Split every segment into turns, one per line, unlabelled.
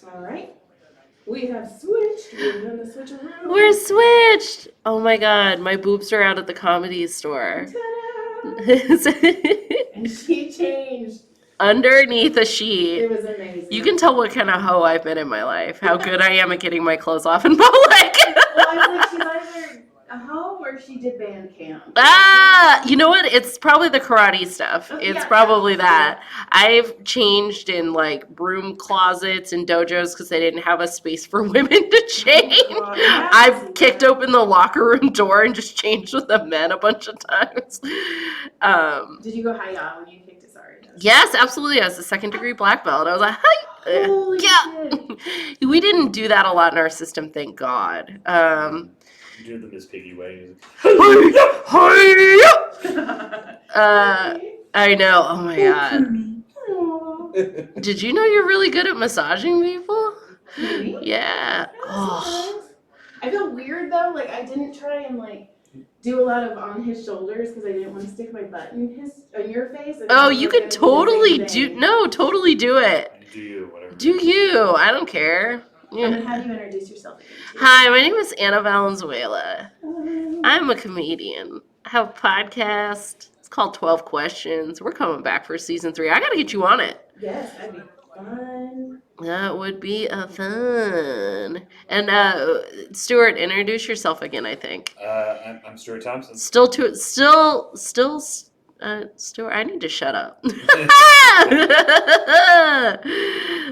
All right. We have switched. We're going to switch around.
We're switched. Oh my god, my boobs are out at the comedy store.
And she changed.
Underneath a
It
sheet.
was amazing.
You can tell what kind of hoe I've been in my life. How good I am at getting my clothes off in public.
Well, I was like, she's either a hoe or she did band camp.
You know what? It's probably the karate stuff. It's probably that. I've changed in like broom closets and dojos because they didn't have a space for women to change. I've kicked open the locker room door and just changed with the men a bunch of times.
Did you go hi-ya when you kicked it? Sorry.
Yes, absolutely. I was a second-degree black belt. I was like, hi.
Holy shit.
We didn't do that a lot in our system, thank God.
Do the Miss Piggy way.
I know. Oh my god. Did you know you're really good at massaging people?
Me?
Yeah. Oh.
I feel weird though. Like I didn't try and like do a lot of on his shoulders because I didn't want to stick my butt in your face.
Oh, you could totally totally do it.
Do you, whatever.
Do you? I don't care.
Yeah. And how do you introduce yourself again?
Hi, my name is Anna Valenzuela. I'm a comedian. I have a podcast. It's called 12 Questions. We're coming back for season 3. I gotta get you on it.
Yes, that'd be fun.
That would be fun. And Stuart, introduce yourself again. I think.
I'm Stuart Thompson.
Stuart. I need to shut up.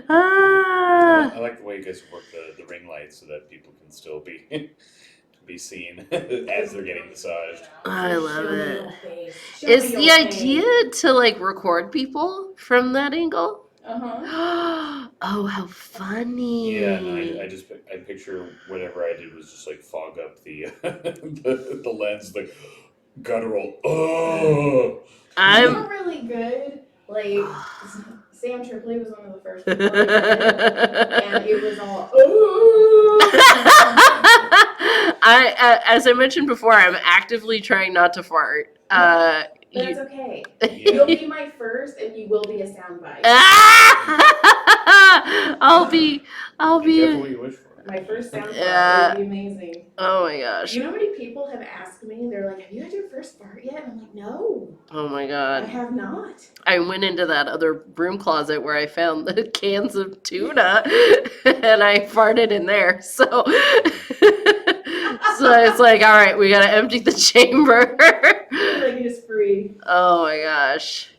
I like the way you guys work the ring lights so that people can still be seen as they're getting massaged.
I love it. Is the idea to like record people from that angle? Oh, how funny!
Yeah, and I picture whatever I did was just like fog up the the lens, like guttural. Oh,
I'm really good. Like Sam Tripoli was one of the first people and it was all.
As I mentioned before, I'm actively trying not to fart.
That's okay. You'll be my first, and you will be a soundbite.
I'll be.
Careful what you wish for.
My first soundbite will be amazing.
Oh my gosh.
You know how many people have asked me? They're like, "Have you had your first fart yet?" And I'm like, "No."
Oh my god.
I have not.
I went into that other broom closet where I found the cans of tuna, and I farted in there. So it's like, all right, we gotta empty the chamber.
Like it is free.
Oh my gosh.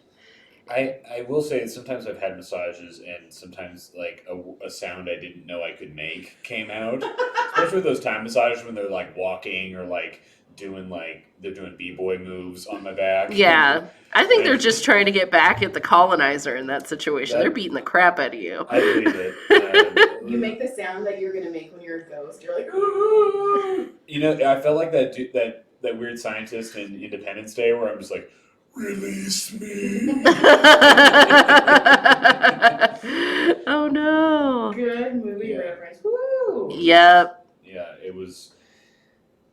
I will say that sometimes I've had massages and sometimes like a sound I didn't know I could make came out. Especially with those time massages when they're like walking or like doing b-boy moves on my back.
Yeah. I think they're just trying to get back at the colonizer in that situation. They're beating the crap out of you.
I believe it.
You make the sound that you're gonna make when you're a ghost. You're like, ooh.
You know, I felt like that weird scientist in Independence Day where I'm just like, release me.
Oh no.
Good movie reference. Woo.
Yep.
Yeah, it was.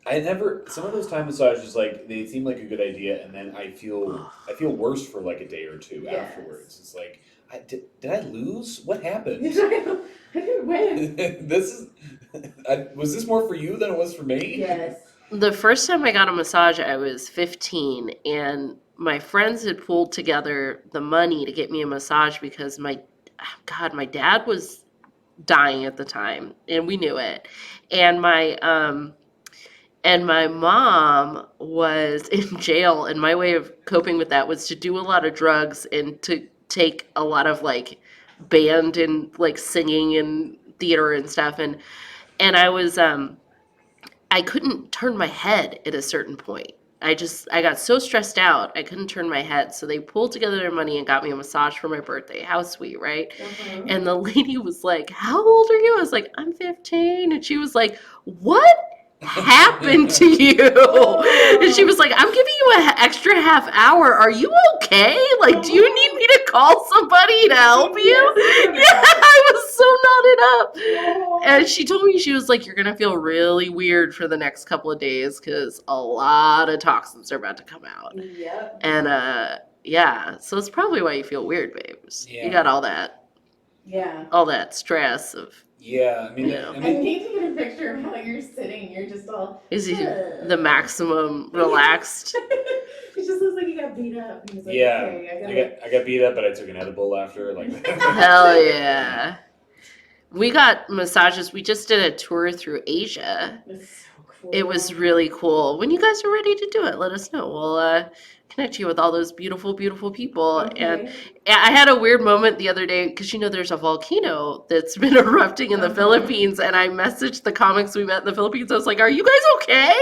Some of those time massages, like they seem like a good idea, and then I feel worse for like a day or two afterwards. It's like, did I lose? What happened?
I didn't win.
Was this more for you than it was for me?
Yes.
The first time I got a massage, I was 15, and my friends had pulled together the money to get me a massage because my dad was dying at the time, and we knew it, and my mom was in jail, and my way of coping with that was to do a lot of drugs and to take a lot of like band and like singing and theater and stuff, and I was I couldn't turn my head at a certain point. I got so stressed out, I couldn't turn my head. So they pulled together their money and got me a massage for my birthday. How sweet, right? Mm-hmm. And the lady was like, how old are you? I was like, I'm 15. And she was like, what happened to you? And she was like, I'm giving you an extra half hour. Are you okay? Like, do you need me to call somebody to help you? Yeah, I was so knotted up. And she told me, she was like, you're gonna feel really weird for the next couple of days because a lot of toxins are about to come out.
Yep.
And yeah, so it's probably why you feel weird, babes. Yeah. You got all that.
Yeah.
all that stress of,
Yeah, I mean,
Yeah.
I
I
mean,
need to get a picture of how you're sitting. You're just all.
is he the maximum relaxed?
It just looks like you got beat up. He's like,
yeah,
okay,
I got beat up, but I took an edible after. Like,
Hell yeah. We got massages. We just did a tour through Asia.
It's so cool.
It was really cool. When you guys are ready to do it, let us know. We'll connect you with all those beautiful, beautiful people. And
Okay.
I had a weird moment the other day because there's a volcano that's been erupting in the Philippines, and I messaged the comics we met in the Philippines. I was like, "Are you guys okay?"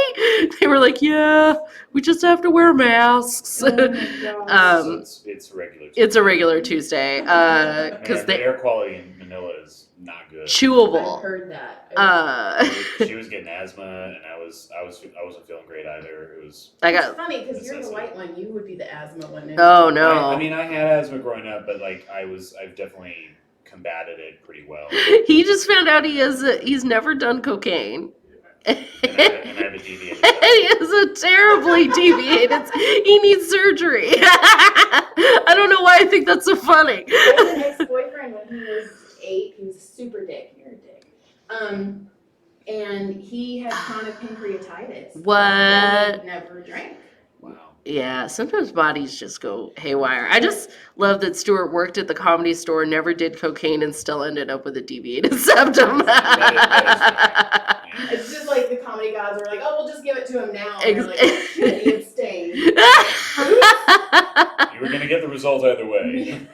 They were like, "Yeah, we just have to wear masks."
Oh my gosh.
so it's regular.
It's a regular Tuesday
Man,
because
the air quality in Manila is not good.
I've
chewable.
heard that.
She was getting asthma, and I wasn't feeling great either. It was.
I
It's
got.
funny because you're the white one. You would be the asthma one.
Oh no!
I mean, I had asthma growing up, but like I've definitely combated it pretty well.
He just found out he's never done cocaine.
And I have a deviated.
He has a terribly deviated. He needs surgery. I don't know why I think that's so funny.
I had an ex-boyfriend when he was 8. He was a super dick. You're a dick. And he had chronic pancreatitis.
What?
And he never drank.
Wow.
Yeah, sometimes bodies just go haywire. I just love that Stuart worked at the Comedy Store, never did cocaine, and still ended up with a deviated septum.
That is
It's just like the comedy gods were like, oh, we'll just give it to him now. And they're like, oh shit, he abstained.
You were gonna get the result either way.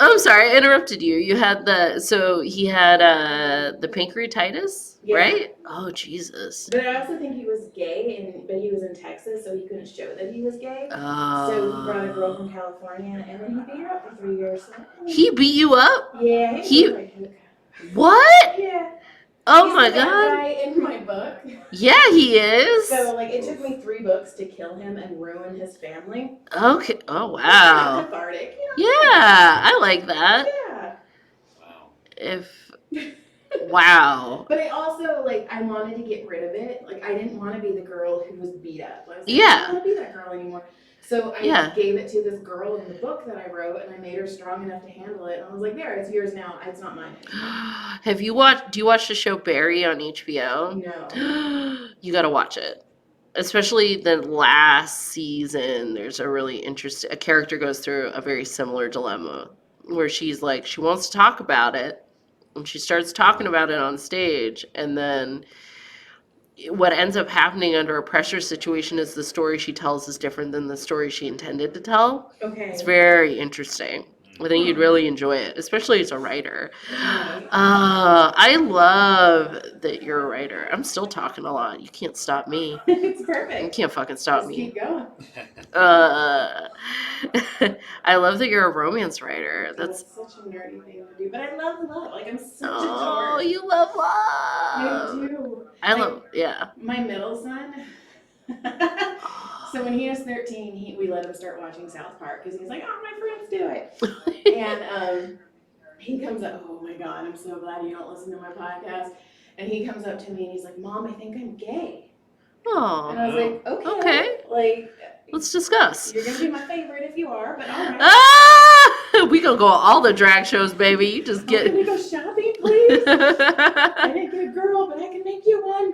I'm sorry, I interrupted you. He had the pancreatitis,
Yeah.
right? Oh, Jesus.
But I also think he was gay, but he was in Texas, so he couldn't show that he was gay.
Oh.
So he brought a girl from California, and then he beat her up for 3 years.
He beat you up?
Yeah.
He-
was like, okay.
What?
Yeah.
Oh
He's
my
the bad
God.
guy in my book.
Yeah, he is.
So like, it took me 3 books to kill him and ruin his family.
Okay. Oh,
Kind
wow.
of cathartic.
Yeah, I like that.
Yeah.
Wow.
Wow.
But I also, like, I wanted to get rid of it. Like, I didn't want to be the girl who was beat up. I was like,
Yeah.
I don't want to be that girl anymore. So I
Yeah.
gave it to this girl in the book that I wrote, and I made her strong enough to handle it. And I was like, there, it's yours now. It's not mine anymore.
Do you watch the show Barry on HBO?
No.
You gotta watch it. Especially the last season, there's a character goes through a very similar dilemma where she's like, she wants to talk about it, and she starts talking about it on stage, and then what ends up happening under a pressure situation is the story she tells is different than the story she intended to tell.
Okay.
It's very interesting. I think you'd really enjoy it, especially as a writer.
Right.
I love that you're a writer. I'm still talking a lot. You can't stop me.
It's
You
perfect.
can't fucking stop
Just
me.
keep going.
I love that you're a romance writer.
That's such a nerdy thing to do. But I love love. Like, I'm such a
Oh,
dork.
you love
I
love.
do.
I
Like,
love, yeah.
My middle son. So when he was 13, we let him start watching South Park because he's like, oh, my friends do it. And he comes up, oh my God, I'm so glad you don't listen to my podcast. And he comes up to me and he's like, Mom, I think I'm gay. And
Oh,
I was like, okay.
Okay.
Like,
let's discuss.
you're going to be my favorite if you are, but all right.
We gonna go all the drag shows, baby. You just
Can we
get.
go shopping, please? I didn't get a girl, but I can make you one.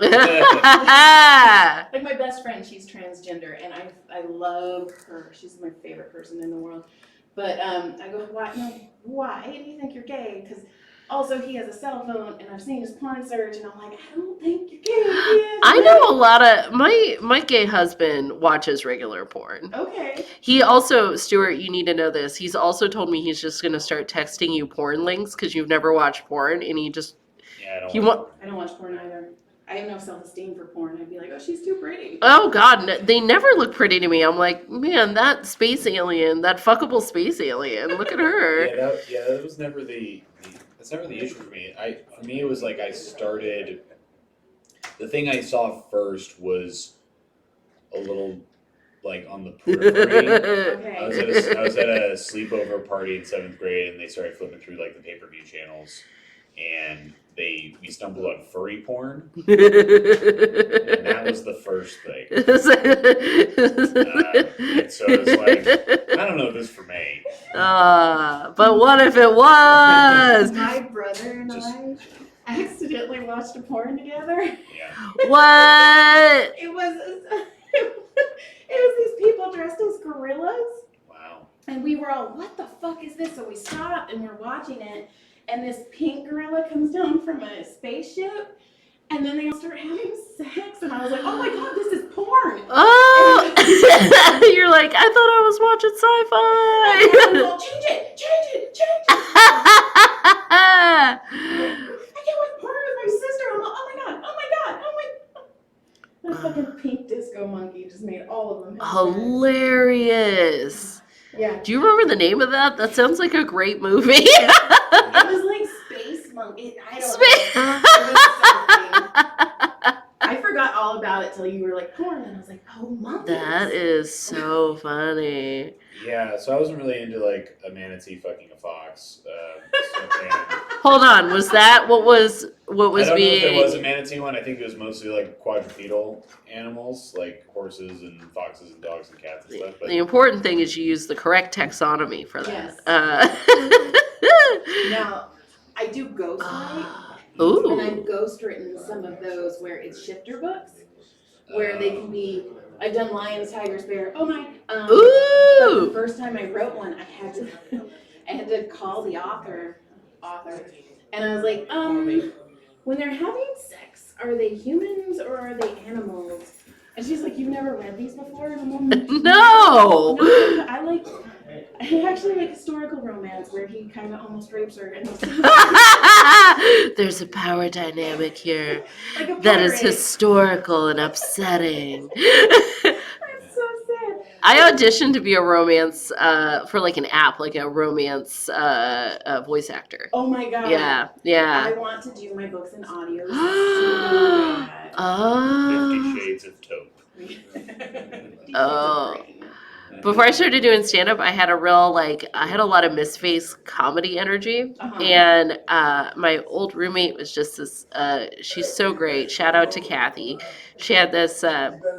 Like my best friend, she's transgender, and I love her. She's my favorite person in the world. But I go, why? No, why do you think you're gay? Because also he has a cell phone, and I've seen his porn search, and I'm like, I don't think you're gay.
I know a lot of my gay husband watches regular porn.
Okay.
He also, Stuart, you need to know this. He's also told me he's just gonna start texting you porn links because you've never watched porn, and he just
Yeah,
He wa-
I don't watch porn either. I have no self-esteem for porn. I'd be like, oh, she's too pretty.
oh God, they never look pretty to me. I'm like, man, that space alien, that fuckable space alien. Look at her.
that was never that's never the issue for me. For me it was like I started. The thing I saw first was a little like on the periphery.
Okay.
I was at a sleepover party in 7th grade, and they started flipping through like the pay-per-view channels, and we stumbled on furry porn, and that was the first thing. And so it's like, I don't know if this is for me.
But what if it was?
My brother and I accidentally watched a porn together.
Yeah.
What?
It was these people dressed as gorillas.
Wow.
And we were all, what the fuck is this? So we stopped and we're watching it, and this pink gorilla comes down from a spaceship, and then they all start having sex, and I was like, oh my god, this is porn.
Oh! You're like, I thought I was watching
And I was like, change it.
sci-fi.
I can't watch porn with my sister. I'm like, oh my god. That fucking pink disco monkey just made all of them have sex.
Hilarious.
Yeah.
Do you remember the name of that? That sounds like a great movie.
It was like Space Monkey. I don't know. It was something. I forgot all about it till you were like porn, and I was like, oh, monkeys.
That is so funny.
Yeah, so I wasn't really into like a manatee fucking a fox.
Hold on, was that what was
I don't know if
being?
there was a manatee one. I think it was mostly like quadrupedal animals, like horses and foxes and dogs and cats and stuff. But
The important thing is you use the correct taxonomy for that.
Now, I do ghostwrite,
Ooh.
and I've ghostwritten some of those where it's shifter books, where they can be. I've done lions, tigers, bear. Oh my! But the
Ooh.
first time I wrote one, I had to call the author, and I was like, when they're having sex, are they humans or are they animals? And she's like, you've never read these before? And I'm like,
No.
I actually like historical romance where he kind of almost rapes her. And
There's a power dynamic here
like a
that is
pirate.
historical and upsetting.
That's so sad.
I auditioned to be a romance for like an app, like a romance voice actor.
Oh my god.
Yeah.
I want to do my books in audio. So bad.
50 Shades of Taupe.
Oh. Before I started doing stand-up, I had a lot of misface comedy energy.
Uh-huh.
And my old roommate was just this, she's so great. Shout out to Kathy. She had this,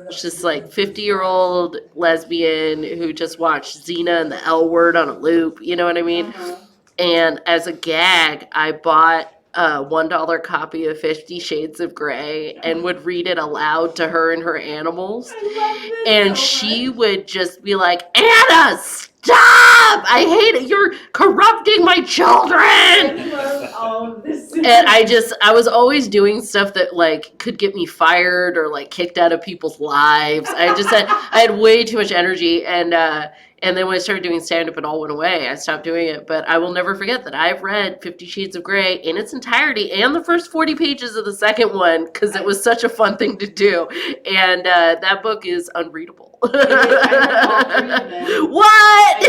just like 50-year-old lesbian who just watched Xena and the L Word on a loop. You know what I mean?
Uh-huh.
And as a gag, I bought a $1 copy of 50 Shades of Grey and would read it aloud to her and her animals.
I love this
And
so
she
much.
would just be like, Anna, stop! I hate it. You're corrupting my children.
I love all of this.
And I was always doing stuff that like could get me fired or like kicked out of people's lives. I had way too much energy, and then when I started doing stand-up, it all went away. I stopped doing it, but I will never forget that I've read 50 Shades of Grey in its entirety and the first 40 pages of the second one because it was such a fun thing to do. And that book is unreadable.
I have all three of them.
What?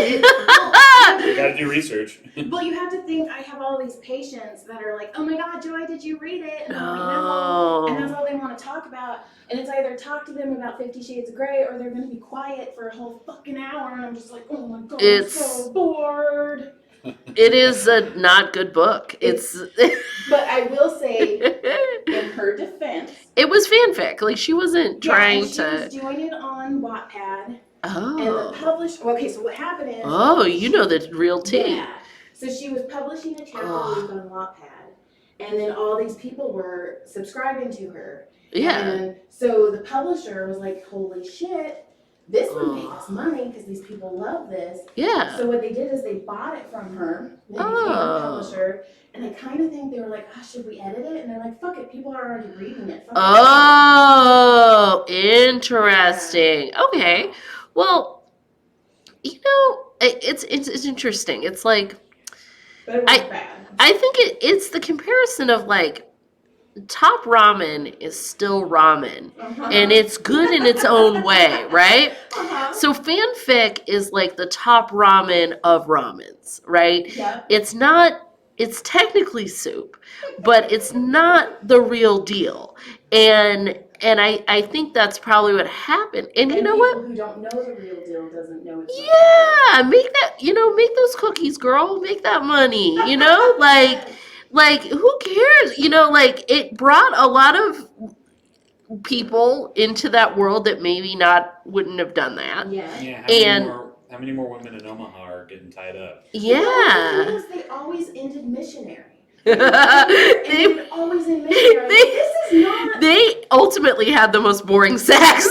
You gotta do research.
Well, you have to think I have all these patients that are like, oh my god, Joy, did you read it? And I'm like, no. And that's all they want to talk about. And it's either talk to them about 50 Shades of Grey or they're going to be quiet for a whole fucking hour. And I'm just like, oh my god, I'm so bored.
It is a not good book. It's
But I will say, in her defense,
it was fanfic. Like she wasn't trying
she
to.
was doing it on Wattpad. And the
Oh.
publisher, okay, so what happened is.
Oh, you know the real tea.
Yeah. So she was publishing a chapter a week on Wattpad. And then all these people were subscribing to her.
Yeah.
And so the publisher was like, holy shit, this would make us money because these people love this.
Yeah.
So what they did is they bought it from her. They became a publisher. And I kind of think they were like, should we edit it? And they're like, fuck it, people are already reading it. Fuck
Oh, interesting. Okay. Well, you know, it's interesting. It's like
But it was bad.
I think it's the comparison of like top ramen is still ramen,
Uh-huh.
and it's good in its own way, right?
Uh-huh.
So fanfic is like the top ramen of ramens, right?
Yep.
It's technically soup, but it's not the real deal. And I think that's probably what happened. And you know what?
People who don't know the real deal doesn't know it's
Yeah, make those cookies, girl. Make that money, like Like, who cares? You know, like, it brought a lot of people into that world that maybe wouldn't have done that.
Yeah.
Yeah,
And
how many more women in Omaha are getting tied up?
yeah.
Well, the thing is, they always ended missionary. And they would always end missionary. Like, this is not.
They ultimately had the most boring sex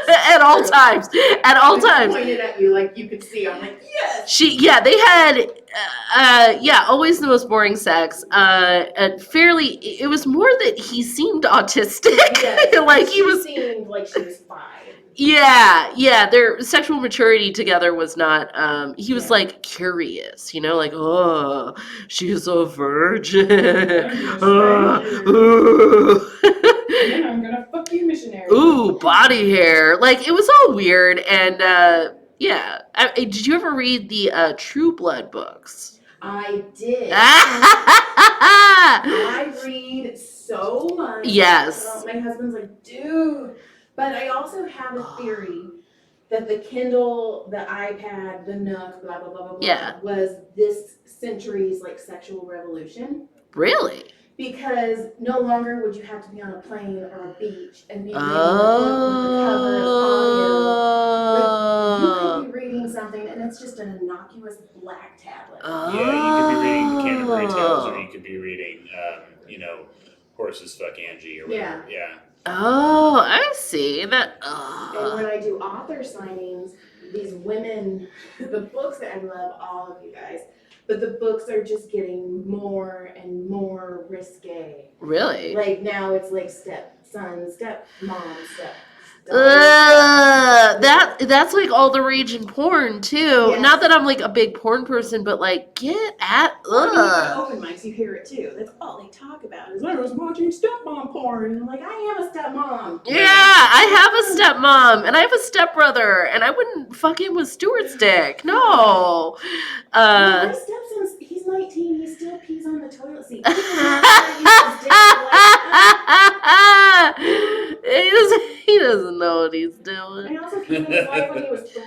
at all
True.
times. At all
I just
times.
pointed at you like you could see. I'm like, yes.
They had, always the most boring sex. It was more that he seemed autistic.
Yes.
Like
she seemed like she was 5.
Yeah, their sexual maturity together was not, he was
Yeah.
like curious, you know, like, oh, she's a virgin.
And then I'm gonna fuck you, missionary.
Ooh, body hair. Like, it was all weird, and, did you ever read the, True Blood books?
I did. I read so much.
Yes.
My husband's like, dude. But I also have a theory that the Kindle, the iPad, the Nook, blah, blah, blah, blah,
Yeah.
blah, was this century's, like, sexual revolution.
Really?
Because no longer would you have to be on a plane or a beach and be reading a book with the cover of audio. Like, you could be reading something and it's just an innocuous black tablet.
Yeah, you could be reading the Canterbury Tales, or you could be reading, Horses Fuck Angie, or whatever. Yeah.
Oh, I see that.
And when I do author signings, these women, the books that I love all of you guys, but the books are just getting more and more risque.
Really?
Like now it's like stepson, stepmom,
that's like all the rage in porn too.
Yes.
Not that I'm like a big porn person, but like get at
Well, I mean, you go to open mics, you hear it too. That's all they talk about is I was watching stepmom porn. And I'm like, I am a stepmom.
Yeah, I have a stepmom and I have a stepbrother, and I wouldn't fuck him with Stuart's dick. No.
My stepson's he's 19. He still pees on the toilet seat.
He doesn't know what he's doing.
I also peed on his wife when he was 3.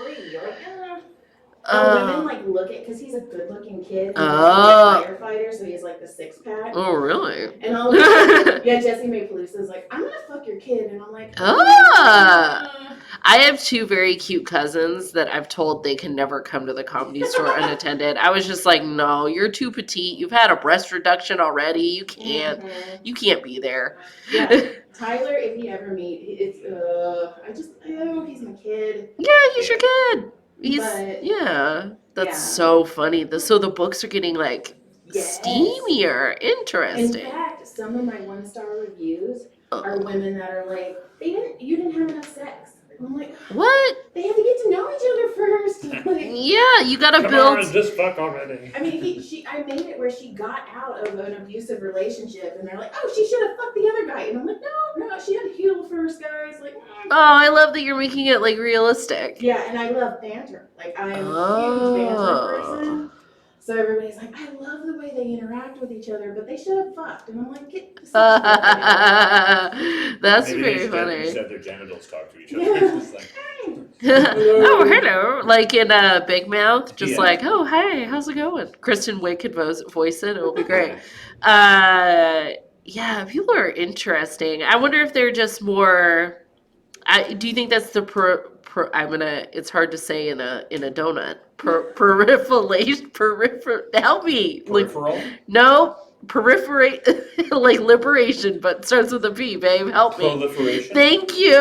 Women like look at because he's a good-looking kid. He's a firefighter, so he's like the 6-pack.
Oh, really?
And all of a Jesse May Pelusa's like, I'm gonna fuck your kid, and I'm like,
I have 2 very cute cousins that I've told they can never come to the Comedy Store unattended. I was just like, no, you're too petite. You've had a breast reduction already. You can't.
Mm-hmm.
You can't be there.
Yeah, Tyler, if you ever meet, it's he's my kid.
Yeah, he's your kid. That's so funny. So the books are getting like steamier. Interesting.
In fact, some of my 1-star reviews are women that are like, you didn't have enough sex. I'm like,
what?
They have to get to know each other first. Like,
yeah, you gotta
Come
build.
On, just fuck already.
I mean, I made it where she got out of an abusive relationship, and they're like, oh, she should have fucked the other guy, and I'm like, no, she had to heal first, guys. Like,
oh, I love that you're making it like realistic.
Yeah, and I love banter. Like, I am a huge banter person. So everybody's like, I love the way they interact with each other, but they should have fucked. And I'm like, get the
That's
Maybe
very funny.
Instead their genitals talk to each other.
Yeah.
It's like,
oh, hello. Like in Big Mouth, just like, oh, hey, how's it going? Kristen Wiig could voice it. It'll be great. Yeah, people are interesting. I wonder if they're just more. Do you think that's the it's hard to say in a donut. Help me.
peripheral?
No, periphery, like liberation, but starts with a P, babe. Help me.
Proliferation?
Thank you.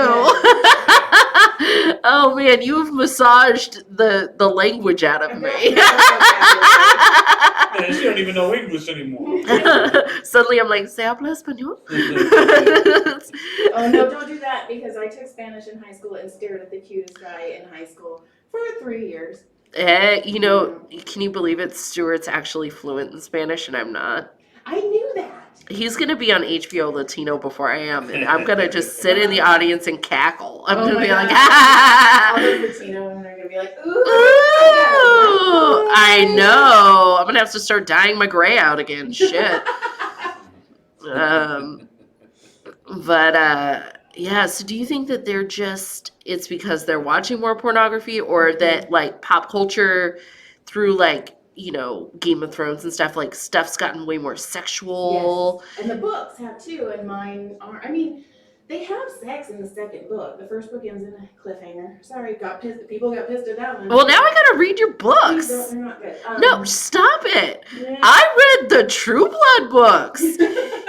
Oh man, you've massaged the language out of me.
Man, she don't even know English anymore.
Suddenly I'm like, ¿se habla español?
Oh no, don't do that, because I took Spanish in high school and stared at the cutest guy in high school for 3 years.
You know, can you believe it? Stuart's actually fluent in Spanish and I'm not.
I knew that.
He's going to be on HBO Latino before I am, and I'm going to just sit in the audience and cackle. I'm going to be like,
all those Latino women are going to be like, ooh,
I know. I'm going to have to start dyeing my gray out again. Shit. Yeah, so do you think that it's because they're watching more pornography, or that like pop culture through like Game of Thrones and stuff, like stuff's gotten way more sexual.
Yes. And the books have too, and mine are. I mean, they have sex in the second book. The first book ends in a cliffhanger. Sorry, got pissed. People got pissed at that one.
Well, now I gotta read your
Please don't,
books.
they're not good.
No, stop it.
Yeah.
I read the True Blood books.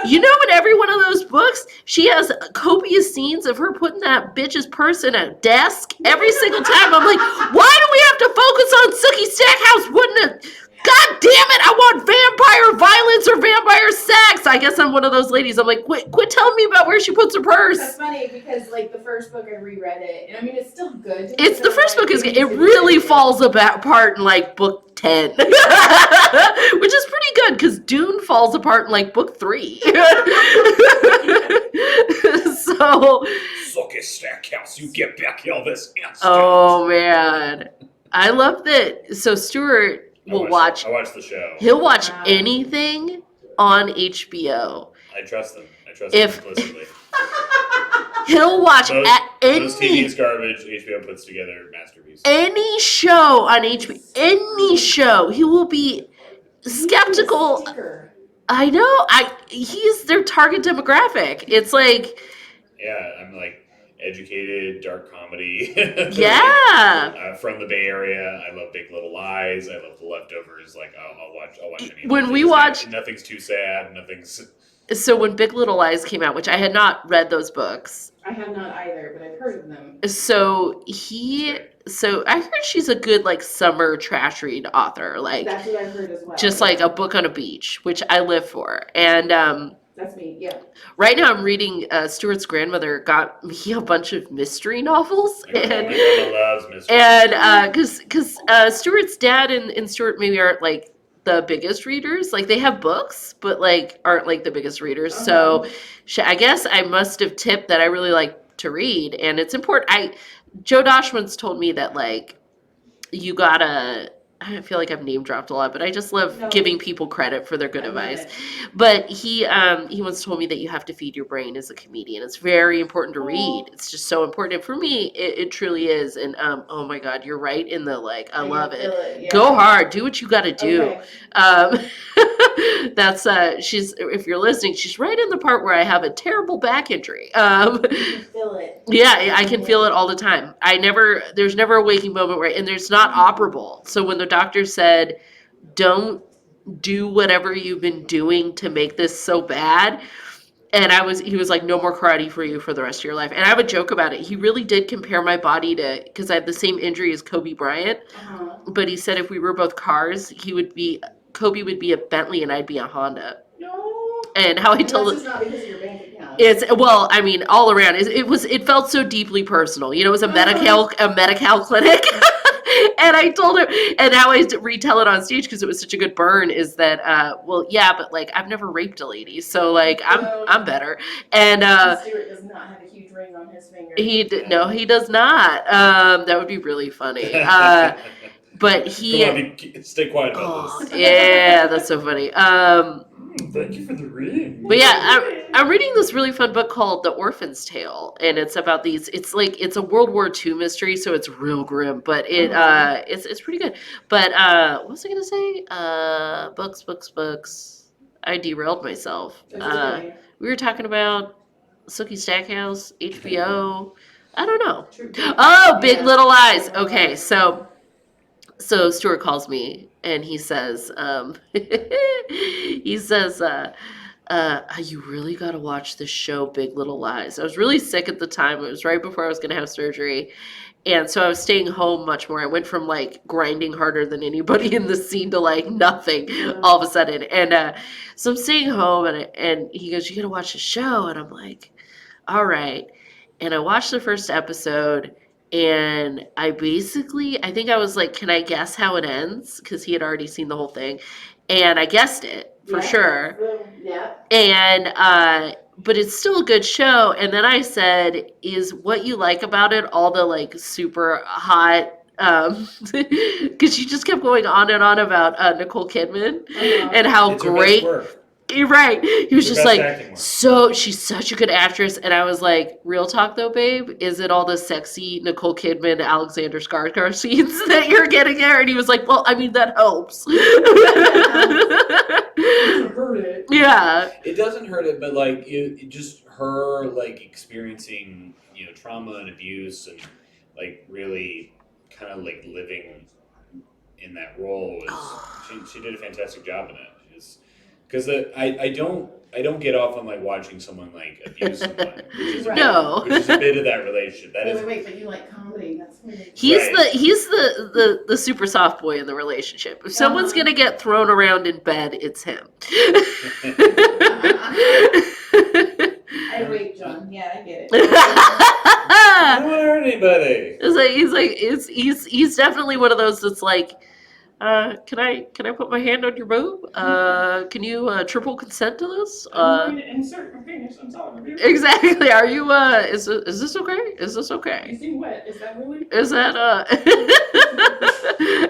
You know, in every one of those books, she has copious scenes of her putting that bitch's purse in a desk every single time. I'm like, why do we have to focus on Sookie Stackhouse putting a... God damn it, I want vampire violence or vampire sex. I guess I'm one of those ladies. I'm like, quit telling me about where she puts her purse.
That's funny because like the first book I reread it, and I mean it's still good.
It's the first book is it really falls apart in like book 10, which is pretty good because Dune falls apart in like book 3. So,
Sookie Stackhouse, you get back all this.
oh man, I love that. So Stuart will watch.
I watch the show.
He'll watch anything on HBO.
I trust them. I trust
If-
them implicitly.
He'll watch
Most TV
any
is garbage. HBO puts together masterpiece.
show on HBO. Any show, he will be skeptical. I know. He's their target demographic. It's like,
Yeah, I'm like educated, dark comedy.
yeah.
From the Bay Area. I love Big Little Lies. I love The Leftovers. Like I'll watch any of
When
those
we
things.
watch-
nothing's too sad. Nothing's.
So when Big Little Lies came out, which I had not read those books,
I have not either, but I've heard of them.
so I heard she's a good like summer trash read author, like
That's what I've heard as well.
just like a book on a beach, which I live for. And
That's me, yeah.
right now I'm reading Stuart's grandmother got me a bunch of mystery novels,
My
and
grandma loves mystery.
because Stuart's dad and Stuart maybe aren't like the biggest readers. Like they have books, but like aren't like the biggest readers. So I guess I must have tipped that I really like to read, and it's important. Joe Dosh once told me that like you gotta. I feel like I've name dropped a lot, but I just love giving people credit for their good
I love
advice.
it.
But he once told me that you have to feed your brain as a comedian. It's very important to read. It's just so important. And for me, it truly is. And oh my God, you're right in the like. I love
can feel
it.
yeah.
Go hard. Do what you got to do.
Okay.
That's she's. If you're listening, she's right in the part where I have a terrible back injury.
You can feel it.
Yeah, I can feel it all the time. There's never a waking moment where, and there's not operable. So when the doctor said, don't do whatever you've been doing to make this so bad, and he was like, no more karate for you for the rest of your life. And I have a joke about it. He really did compare my body to, because I had the same injury as Kobe Bryant, but he said if we were both cars, Kobe would be a Bentley and I'd be a Honda.
No.
And how I
And
told
that's just not because of your bank account.
It's I mean, all around. It felt so deeply personal. You know, it was a Medi-Cal clinic. And I told him, and how I retell it on stage because it was such a good burn, is that well, yeah, but like I've never raped a lady, so like I'm better. And
Stuart does not have a huge ring on his finger.
no, he does not. That would be really funny. But he
Come on, stay quiet about this.
yeah, that's so funny.
Thank you for the ring.
But yeah, I'm reading this really fun book called The Orphan's Tale, and it's about it's a World War II mystery, so it's real grim, but it's pretty good. But what was I gonna say? Books. I derailed myself. We were talking about Sookie Stackhouse, HBO. I don't know. Oh, Big Little Lies. Okay, so Stuart calls me and he says, you really got to watch this show, Big Little Lies. I was really sick at the time. It was right before I was going to have surgery. And so I was staying home much more. I went from like grinding harder than anybody in the scene to like nothing all of a sudden. And so I'm staying home and he goes, you got to watch the show. And I'm like, all right. And I watched the first episode. And I think I was like, can I guess how it ends? Because he had already seen the whole thing. And I guessed it for sure.
Yeah.
And, but it's still a good show. And then I said, is what you like about it all the like super hot, because she just kept going on and on about Nicole Kidman and how
It's her
great.
best work.
You're right. He was
Her
just
best
like,
acting work.
so she's such a good actress. And I was like, real talk though, babe, is it all the sexy Nicole Kidman, Alexander Skarsgård scenes that you're getting there? And he was like, well, I mean, that helps.
Doesn't hurt it.
Yeah.
It doesn't hurt it, but like it just her like experiencing trauma and abuse and like really kind of like living in that role was she did a fantastic job in it. Because I don't get off on like watching someone like abuse someone, which is
No.
which is a bit of that relationship. That is
Wait, but you like comedy? That's weird.
He's
Right.
the super soft boy in the relationship. If someone's gonna get thrown around in bed, it's him.
I raped John. Yeah, I get it.
I don't want to hurt anybody.
He's definitely one of those that's like, can I put my hand on your boob? Can you triple consent to this?
I'm going to insert my penis inside of you.
Exactly. Are you is this okay? Is this okay?
You seem wet. Is that really?
Is that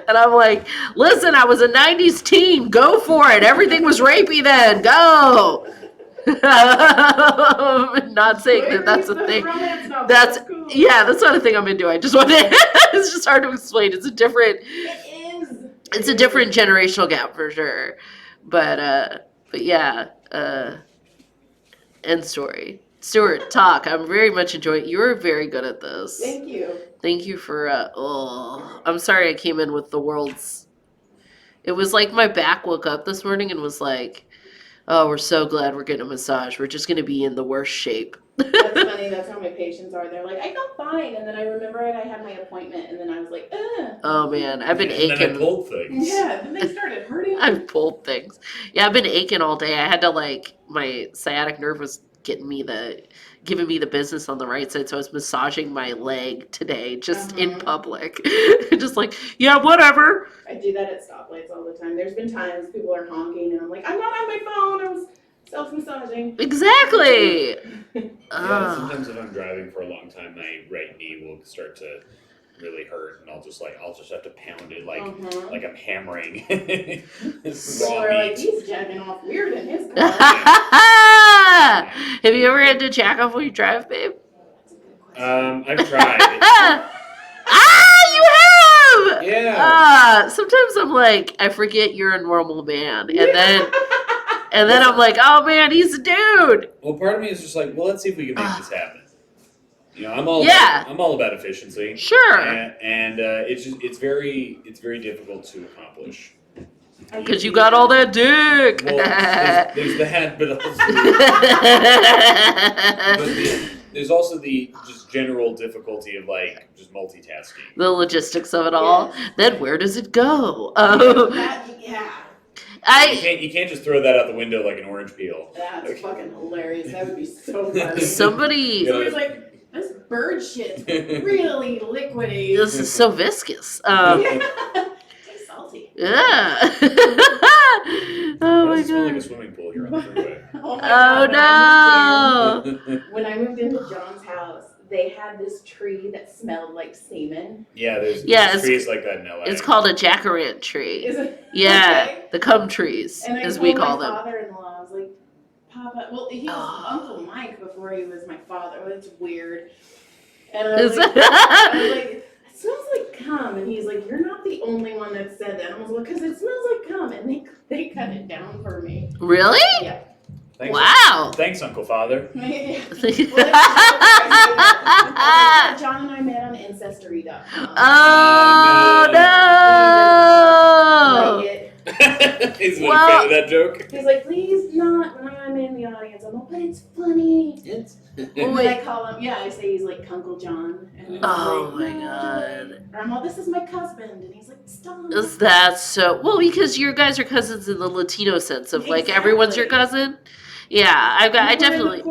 And I'm like, listen, I was a 90s teen. Go for it. Everything was rapey then. Go. Not saying that that's a thing. That's
cool.
yeah, that's not a thing I'm into. I just want to it's just hard to explain. It's a different generational gap for sure. But yeah, end story. Stuart, talk. I'm very much enjoying it. You're very good at this.
Thank you.
Thank you for I'm sorry I came in with the world's it was like my back woke up this morning and was like, oh, we're so glad we're getting a massage. We're just gonna be in the worst shape.
That's funny. That's how my patients are. They're like, I felt fine, and then I remembered I had my appointment, and then I was like, ugh.
Oh man, I've been
And then I
aching.
pulled things.
Yeah, then they started hurting.
I've pulled things. Yeah, I've been aching all day. I had to my sciatic nerve was giving me the business on the right side, so I was massaging my leg today just in public. Just like, yeah, whatever.
I do that at stoplights all the time. There's been times people are honking, and I'm like, I'm not on my phone. I was self-massaging.
Exactly.
Yeah, sometimes if I'm driving for a long time, my right knee will start to really hurt, and I'll just have to pound it like I'm hammering. This
People
raw
are like,
meat.
he's jacking off weird in his car.
Have you ever had to jack off when you drive, babe?
I've tried.
You have!
Yeah.
Sometimes I'm like, I forget you're a normal man. And then I'm like, oh man, he's a dude.
Well, part of me is just like, well, let's see if we can make this happen. I'm all about efficiency.
Sure.
And it's very difficult to accomplish.
Because you got all that dick.
Well, there's that, but there's also the just general difficulty of like just multitasking.
The logistics of it all.
Yes.
Then where does it go?
You can't just throw that out the window like an orange peel.
That's fucking hilarious. That would be so funny.
Somebody's
like, this bird shit's really liquidy.
This is so viscous.
Tastes salty.
Yeah. Oh my
Why does it smell like a
god.
swimming pool here on the freeway?
Oh
Oh no.
When I moved into John's house, they had this tree that smelled like semen.
Yeah, there's
it's-
trees like that in LA.
It's called a jacarant tree.
Is it?
Yeah,
Okay.
the cum trees,
And I
as
told
we
my
call them.
father-in-law, I was like, Papa, well, he was Uncle Mike before he was my father. Well, it's weird. And I was like, it smells like cum. And he's like, you're not the only one that said that. I was like, because it smells like cum. And they cut it down for me.
Really?
Yeah.
Thanks,
Wow.
Thanks, Uncle Father.
John and I met on Ancestry.com.
Oh no!
Like it.
He's not a fan of that joke.
He's like, please not when I'm in the audience. I'm like, but it's funny. And when I call him, I say he's like Uncle John. And he's
Oh
like,
my
"No."
god.
Or I'm all, this is my husband. And he's like, stop.
Is that so? Well, because you guys are cousins in the Latino sense of like everyone's your cousin. Yeah, I definitely.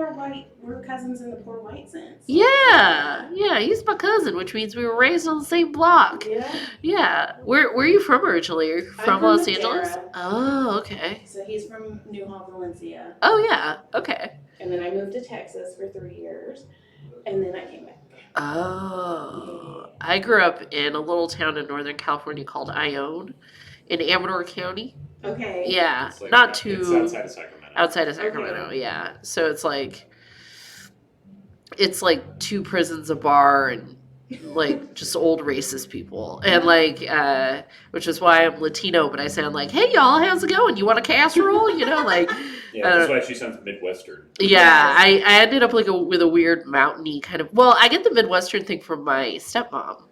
We're cousins in the poor white sense.
Yeah, he's my cousin, which means we were raised on the same block.
Yeah.
Yeah. Where are you from originally? Are you from
I'm
Los
from
Angeles?
Madera.
Oh, okay.
So he's from Newhall, Valencia.
Oh, yeah. Okay.
And then I moved to Texas for 3 years. And then I came back.
Oh. I grew up in a little town in Northern California called Ione. in Amador County.
Okay.
Yeah,
It's like
not
It's
too
outside of Sacramento.
outside of Sacramento.
Okay.
Yeah, so it's like 2 prisons, a bar, and like just old racist people, and like which is why I'm Latino, but I sound like, hey y'all, how's it going? You want a casserole? You know, like
Yeah, that's why she sounds Midwestern.
yeah,
Yes.
I ended up like with a weird mountainy kind of. Well, I get the Midwestern thing from my stepmom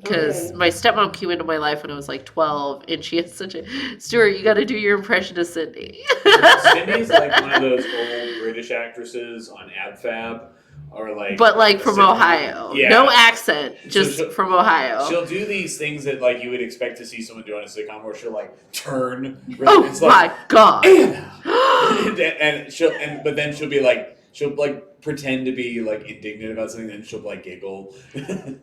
because
Okay.
my stepmom came into my life when I was like 12, and she has such a Stuart. You got to do your impression of Cindy.
Cindy's like one of those old British actresses on AbFab, or like.
But like
a
from
sitcom.
Ohio,
Yeah.
no accent,
So
just
she'll-
from Ohio.
She'll do these things that like you would expect to see someone do on a sitcom, where she'll like turn.
Oh
It's like,
my god!
Anna! But then she'll be like, she'll like pretend to be like indignant about something, then she'll like giggle.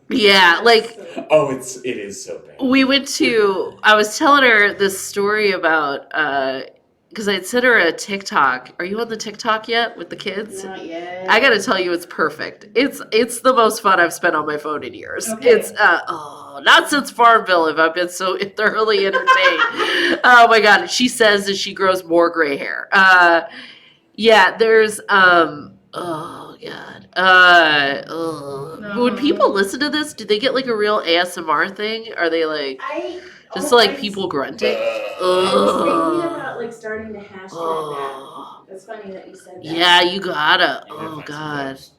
Yeah, like
Oh, it is so bad.
we went to. I was telling her this story about because I'd sent her a TikTok. Are you on the TikTok yet with the kids?
Not yet.
I gotta tell you, it's perfect. It's the most fun I've spent on my phone in years.
Okay.
It's not since Farmville have I been so thoroughly entertained. Oh my god, she says that she grows more gray hair. Yeah, there's oh god. When people listen to this, do they get like a real ASMR thing? Are they like just like people grunting?
I was thinking about like starting to hashtag
Oh.
that. That's funny that you said that.
Yeah, you gotta.
You gotta
Oh
find some
god.
tips.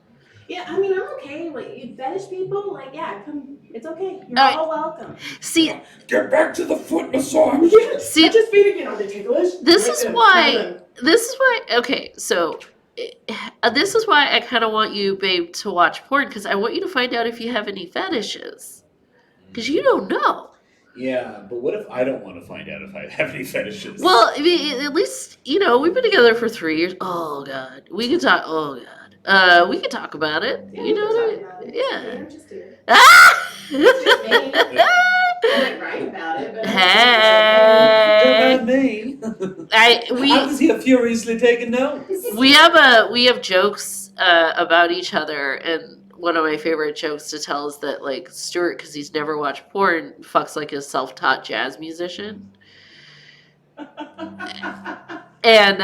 Yeah, I mean, I'm okay. Like, you fetish people, like, yeah, come. It's okay. You're
All right.
all welcome.
See,
Get back to the foot massage.
See-
Touch his feet again. Are they ticklish?
This
Right
is
then,
why-
tell them.
this is why. Okay, so this is why I kind of want you, babe, to watch porn because I want you to find out if you have any fetishes because you don't know.
Yeah, but what if I don't want to find out if I have any fetishes?
Well, I mean, at least we've been together for 3 years. Oh god, we can talk. Oh god, we can talk about it.
Yeah,
you
we
know
can
what I
talk
mean?
about it.
Yeah.
Okay, I'm just here.
Ah!
It's just me. I might write about it, but
Hey.
me.
we
was here furiously taking notes.
we have jokes about each other, and one of my favorite jokes to tell is that like Stuart, because he's never watched porn, fucks like a self-taught jazz musician, and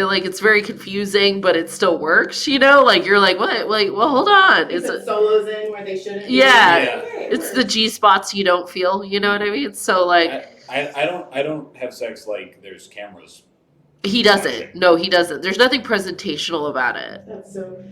like it's very confusing, but it still works. Like you're like what? Like well, hold on,
He
it's
put solos in where they shouldn't.
Yeah.
Be. Okay, it
it's the
works.
G spots you don't feel. You know what I mean? So like
I don't have sex like there's cameras.
he doesn't. No, he doesn't. There's nothing presentational about it.
That's so.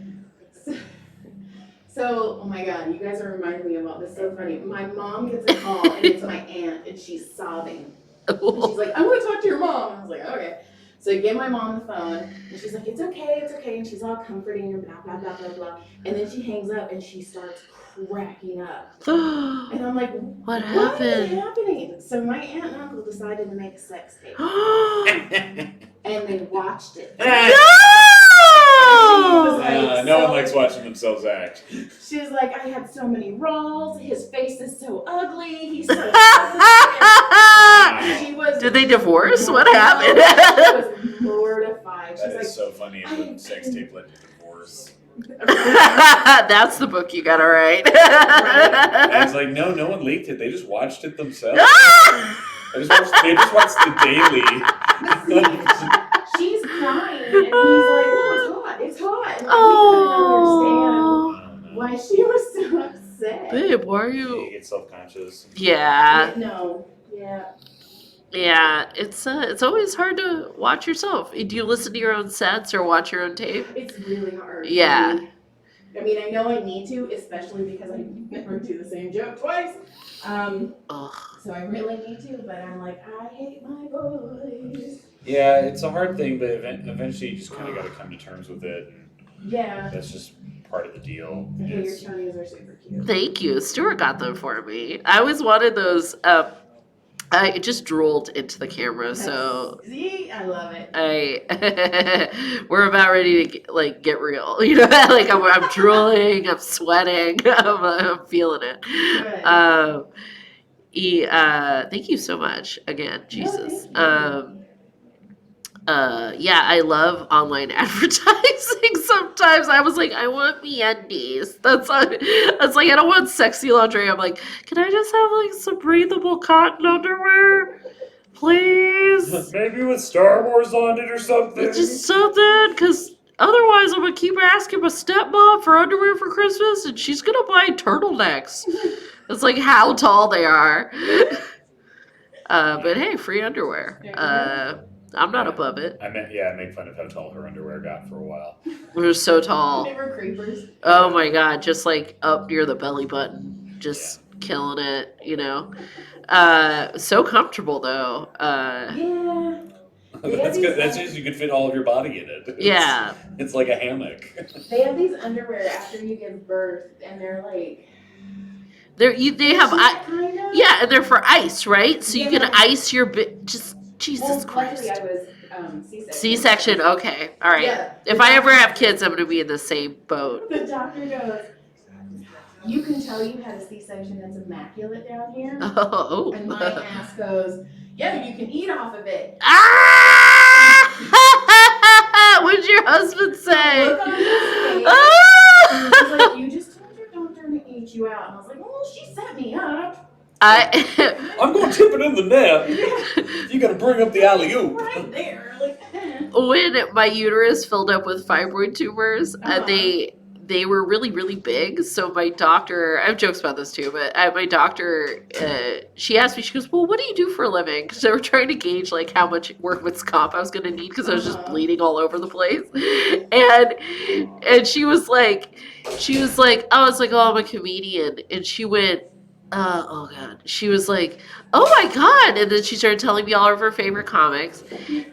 So, oh my god, you guys are reminding me about this. So funny. My mom gets a call, and it's my aunt, and she's sobbing. And she's like, I want to talk to your mom. And I was like, okay. So I give my mom the phone, and she's like, it's okay. And she's all comforting and blah, blah, blah, blah, blah. And then she hangs up, and she starts cracking up. And I'm like,
What
is
happened?
happening? So my aunt and uncle decided to make a sex tape,
No!
and they watched it.
No one likes watching themselves act.
She's like, I had so many rolls. His face is so ugly. He's so ugly. She was.
Did they divorce? What
No,
happened?
She was mortified. She's
That
like,
is so funny when sex tape led to divorce.
That's the book you gotta write.
And it's like, no one leaked it. They just watched it themselves. They just watched the daily.
she's crying, and he's like, no, it's hot. And like,
Oh.
he couldn't understand why she was so upset.
Babe, why are
You
you?
get self-conscious.
Yeah,
No. Yeah.
yeah. It's always hard to watch yourself. Do you listen to your own sets or watch your own tape?
It's really hard.
Yeah.
I mean, I know I need to, especially because I never do the same joke twice.
Ugh.
So I really need to, but I'm like, I hate my voice.
Yeah, it's a hard thing, but eventually you just kind of got to come to terms with it. And
Yeah.
that's just part of the deal.
Okay, your
It's-
tongues are super cute.
Thank you. Stuart got them for me. I always wanted those. I just drooled into the camera, so
See, I love it.
we're about ready to get real. Like I'm drooling, I'm sweating, I'm feeling it.
Good.
Thank you so much again, Jesus.
thank you.
Yeah, I love online advertising. Sometimes I was like, I want MeUndies. That's like I don't want sexy lingerie. I'm like, can I just have like some breathable cotton underwear? Please.
Maybe with Star Wars on it or something.
It's just something, because otherwise I'm going to keep asking my stepmom for underwear for Christmas, and she's going to buy turtlenecks. It's like how tall they are. But hey, free underwear. I'm not above it.
I make fun of how tall her underwear got for a while.
We're so tall.
They were creepers.
Oh my god, just like up near the belly button. Just killing it, you know. So comfortable though.
Yeah.
That's good. That's just you can fit all of your body in it.
Yeah.
It's like a hammock.
They have these underwear after you give birth, and they're like.
They have
kind of?
yeah, and they're for ice, right? So you can
Yeah.
ice your just Jesus Christ.
Luckily I was C-section.
C-section, okay, all right.
Yeah.
If I ever have kids, I'm gonna be in the same boat.
The doctor goes, you can tell you had a C-section that's immaculate down here.
Oh.
And my ass goes, yeah, you can eat off of it.
Ah! What did your husband say?
Look on his face.
Ah!
He's like, you just told your doctor to eat you out. And I was like, well, she set me up.
I'm going to tip it in the net. You got to bring up the alley-oop.
Right there. Like,
When my uterus filled up with fibroid tumors, they were really, really big. So my doctor, I have jokes about this too, but my doctor, she asked me, she goes, well, what do you do for a living? Because they were trying to gauge like how much workman's comp I was going to need because I was just bleeding all over the place. And she was like, I was like, oh, I'm a comedian. And she went, oh God. She was like, oh my God. And then she started telling me all of her favorite comics.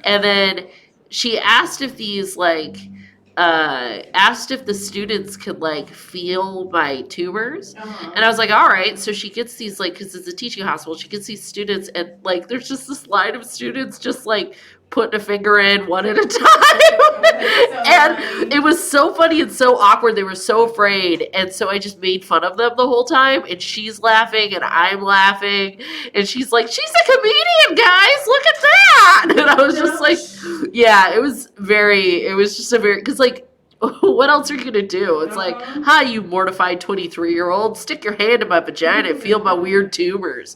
And then she asked if these asked if the students could like feel my tumors, and I was like, all right. So she gets these like, because it's a teaching hospital, she gets these students, and like there's just this line of students just like putting a finger in one at a time. And it was so funny and so awkward. They were so afraid, and so I just made fun of them the whole time, and she's laughing and I'm laughing, and she's like, she's a comedian, guys, look at that. And I was just like, yeah, it was just a very, because like, what else are you gonna do? It's like, hi, you mortified 23-year-old, stick your hand in my vagina and feel my weird tumors.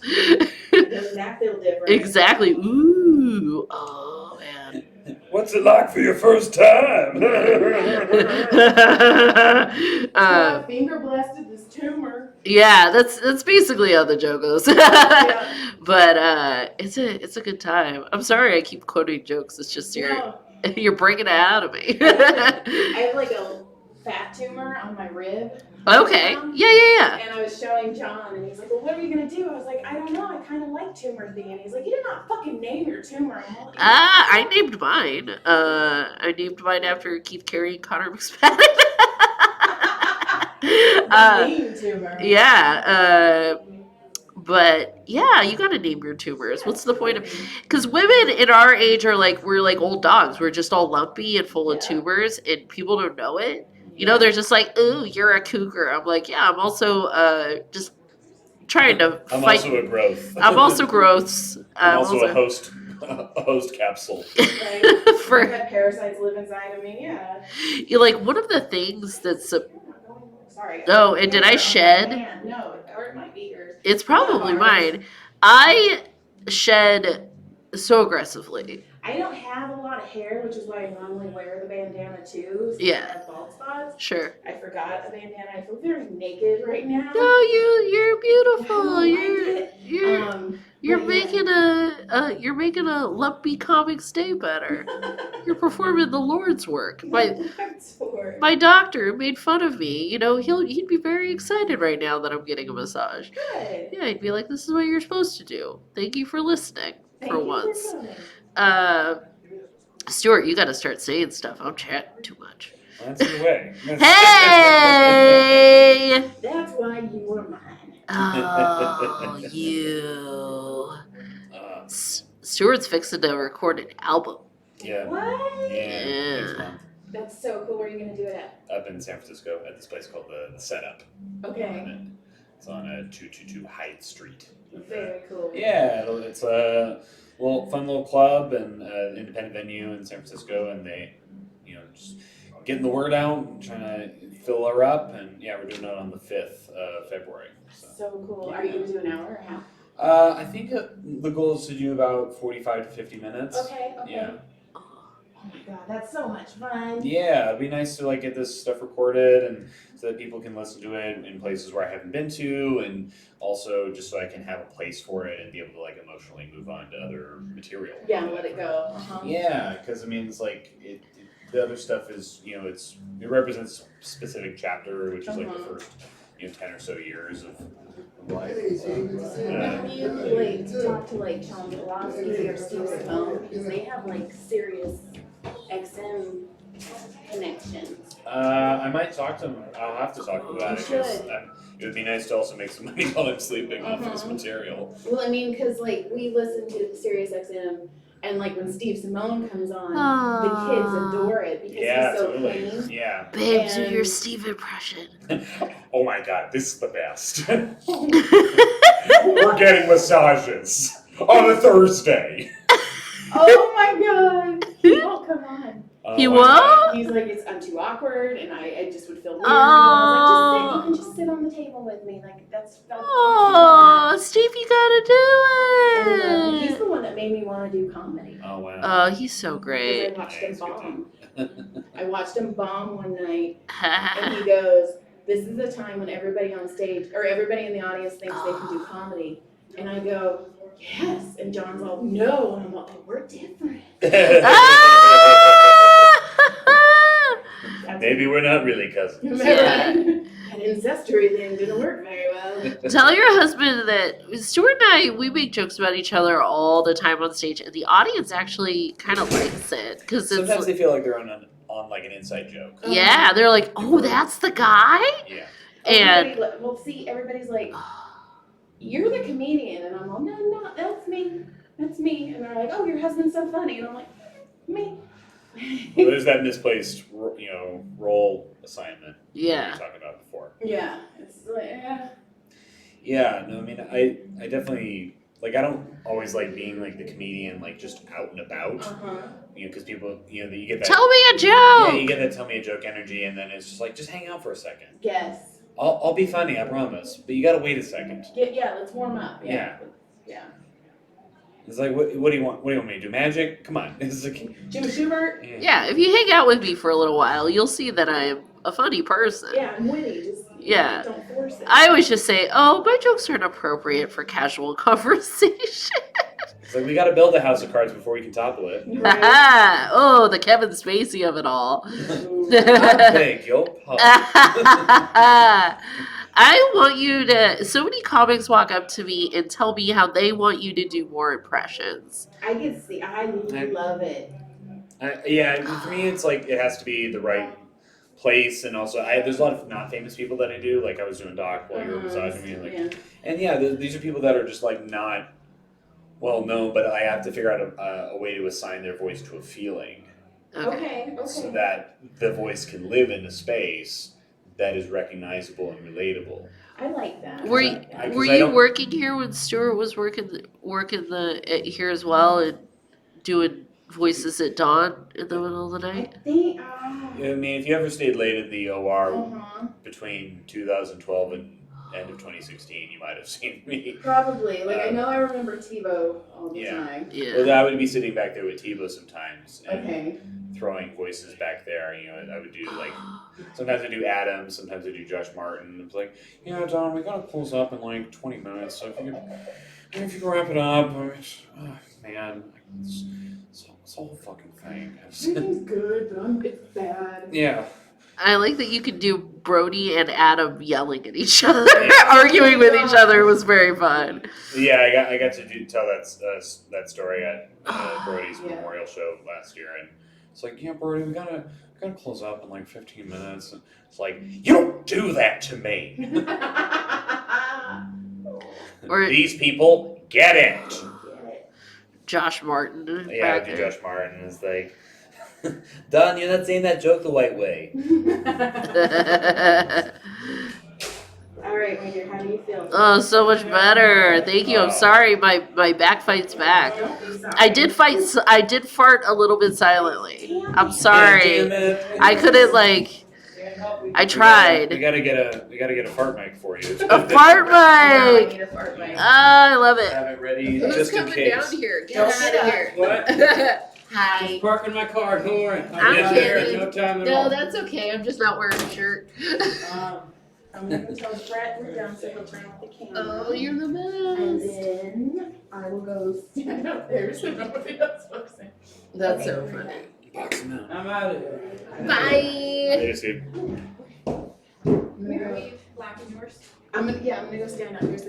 Does that feel different?
Exactly. Ooh. Oh man.
What's it like for your first time?
Finger blasted this tumor.
Yeah, that's basically how the joke goes.
Yeah.
But it's a good time. I'm sorry I keep quoting jokes. It's just you're bringing it out of me.
I have like a fat tumor on my rib.
Okay. Yeah.
And I was showing John, and he's like, well, what are you going to do? I was like, I don't know. I kind of like tumor thing. And he's like, you did not fucking name your tumor.
I named mine. I named mine after Keith Carey and Connor McSpadden.
Name tumor.
Yeah. But yeah, you gotta name your tumors. What's the point of? Because women in our age are like, we're like old dogs. We're just all lumpy and full of tumors, and people don't know it. You know, they're just like, ooh, you're a cougar. I'm like, yeah, I'm also just trying to
I'm
fight.
also a growth.
I'm also growths.
I'm also a host capsule.
Right? For that parasites live inside of me. Yeah.
You like one of the things that's.
Sorry.
Oh, and did I shed?
No, or it might be yours.
It's probably mine. I shed so aggressively.
I don't have a lot of hair, which is why I normally wear the bandana too. So
Yeah.
I have bald spots.
Sure.
I forgot a bandana. I feel very naked right now.
No, you're beautiful.
No,
You're making a lumpy comics day better. You're performing the Lord's work. My doctor made fun of me. You know, he'd be very excited right now that I'm getting a massage.
Good.
Yeah, he'd be like, "This is what you're supposed to do. Thank you for listening for once." Stuart, you got to start saying stuff. I'm chatting too much.
That's your way.
Hey!
That's why you were mine.
Oh, you. Stuart's fixing to record an album.
Yeah.
What?
Yeah. Next month.
That's so cool. Where are you going to do it at?
Up in San Francisco at this place called the Setup.
Okay.
It's on 222 Hyde Street.
Very cool.
Yeah, it's a fun little club and independent venue in San Francisco, and they, just getting the word out, trying to fill her up, and yeah, we're doing it on the 5th of February.
So cool. Are you going to do an hour or
I think the goal is to do about 45 to 50 minutes.
Okay.
Yeah.
Oh my god, that's so much fun.
Yeah, it'd be nice to like get this stuff recorded and so that people can listen to it in places where I haven't been to, and also just so I can have a place for it and be able to like emotionally move on to other material.
Yeah, let it go. Uh-huh.
Yeah, because I mean, it's like the other stuff is it represents a specific chapter, which is like the first 10 or so years of life.
Have you like talked to like Tom Pulaski or Steve Simone, because they have like serious XM connections.
I might talk to him. I'll have to talk to him about it.
You
'Cause,
should.
it would be nice to also make some money while I'm sleeping off this
Uh-huh.
material.
Well, I mean, because like we listen to Sirius XM, and like when Steve Simone comes on, the kids adore it because
Yeah,
he's so
totally.
clean.
Yeah.
Babe, do your
And-
Steve impression.
Oh my god, this is the best. We're getting massages on a Thursday.
Oh my god! He won't come on.
He
my
won't?
God.
He's like, I'm too awkward, and I just would feel weird.
Oh.
I was like, just sit. You can just sit on the table with me. Like that's.
Oh, Steve, you
I
gotta
love him.
do
He's
it.
the one that made me want to do comedy.
Oh wow.
Oh, he's so
Because
great.
I watched
Yeah,
him
he's good
bomb. I watched him bomb one night, and he goes, "This is the time when everybody on stage or everybody in the audience thinks they can do comedy." And I go, "Yes." And John's all, "No." And I'm like, "Oh, we're different." That's
Maybe we're not really cousins.
Remember
Yeah.
that incestuary thing didn't work very well.
Tell your husband that Stuart and I, we make jokes about each other all the time on stage, and the audience actually kind of likes it because
Sometimes
it's
they feel like they're on like an inside joke.
yeah, they're like, oh, that's the guy,
Yeah.
and
Everybody's like, "You're the comedian," and I'm like, "No, that's me. That's me." And they're like, "Oh, your husband's so funny," and I'm like, "Me."
Well, there's that misplaced, role assignment we
yeah,
were talking about before.
Yeah, it's like,
Yeah, no, I mean, I definitely like. I don't always like being like the comedian, like just out and about. Because people, you get that.
tell me a
Yeah, you
joke.
get that tell me a joke energy, and then it's just like, just hang out for a second.
Yes.
I'll be funny, I promise. But you gotta wait a second.
Yeah, let's warm up. Yeah.
It's like, what do you want? What do you want me to do? Magic? Come on. It's like,
Jim Schubert.
Yeah, if you hang out with me for a little while, you'll see that I'm a funny person.
Yeah, I'm witty. Just
Yeah.
don't force it.
I always just say, oh, my jokes aren't appropriate for casual conversation.
it's like we gotta build a house of cards before we can topple it.
Right.
Oh, the Kevin Spacey of it all.
Not big, yo. Pop.
I want you to. So many comics walk up to me and tell me how they want you to do more impressions.
I can see. I love it.
Yeah, for me, it's like it has to be the right place, and also there's a lot of not famous people that I do. Like I was doing Doc while you were massaging me, and these are people that are just like not well known, but I have to figure out a way to assign their voice to a feeling,
Okay.
so that the voice can live in a space that is recognizable and relatable.
I like that.
Were
I
you,
like that.
were you working here when Stuart was working here as well and doing voices at dawn in the middle of the
I
night?
think.
I mean, if you ever stayed late at the OR
Uh-huh.
between 2012 and end of 2016, you might have seen me.
Probably. Like I know I remember TiVo all the
Yeah.
time.
Yeah.
Well, I would be sitting back there with Tebow sometimes and
Okay.
throwing voices back there. I would do like sometimes I do Adam, sometimes I do Josh Martin. It's like, Don, we gotta close up in like 20 minutes. So if you can wrap it up, man, it's a whole fucking thing.
Everything's good, but it's bad.
Yeah.
I like that you could do Brody and Adam yelling at each other, arguing with each other. It was very fun.
Yeah, I got to tell that story at Brody's
Yeah.
memorial show last year, and it's like, Brody, we gotta close up in like 15 minutes. And it's like, you don't do that to me.
Or
These people get it.
Josh Martin.
Yeah, I
back
do
there.
Josh Martin. It's like, Don, you're not saying that joke the right way.
All right, my dear, how do you feel?
Oh, so much better. Thank you. I'm sorry, my back fights back.
Don't be sorry.
I did fart a little bit silently. I'm sorry.
Damn it.
I couldn't like I tried.
We gotta get a fart mic for you.
A fart
I
mic.
need a fart mic.
I love it.
Have it ready
Who's
just in
coming
case.
down here? Get
Don't
out
sit
of
up.
here.
What?
Hi.
Parking my car, don't worry.
I'm
I'll get there in
kidding.
no time at
No,
all.
that's okay. I'm just not wearing a shirt.
I'm gonna go tell Brett we're down so he'll turn off the camera.
Oh, you're the
And
best.
then I will go stand up there so nobody else looks in.
That's so funny.
Box them out.
I'm out of here.
Bye.
There you see.
I'm gonna go. I'm gonna go stand up. Here's the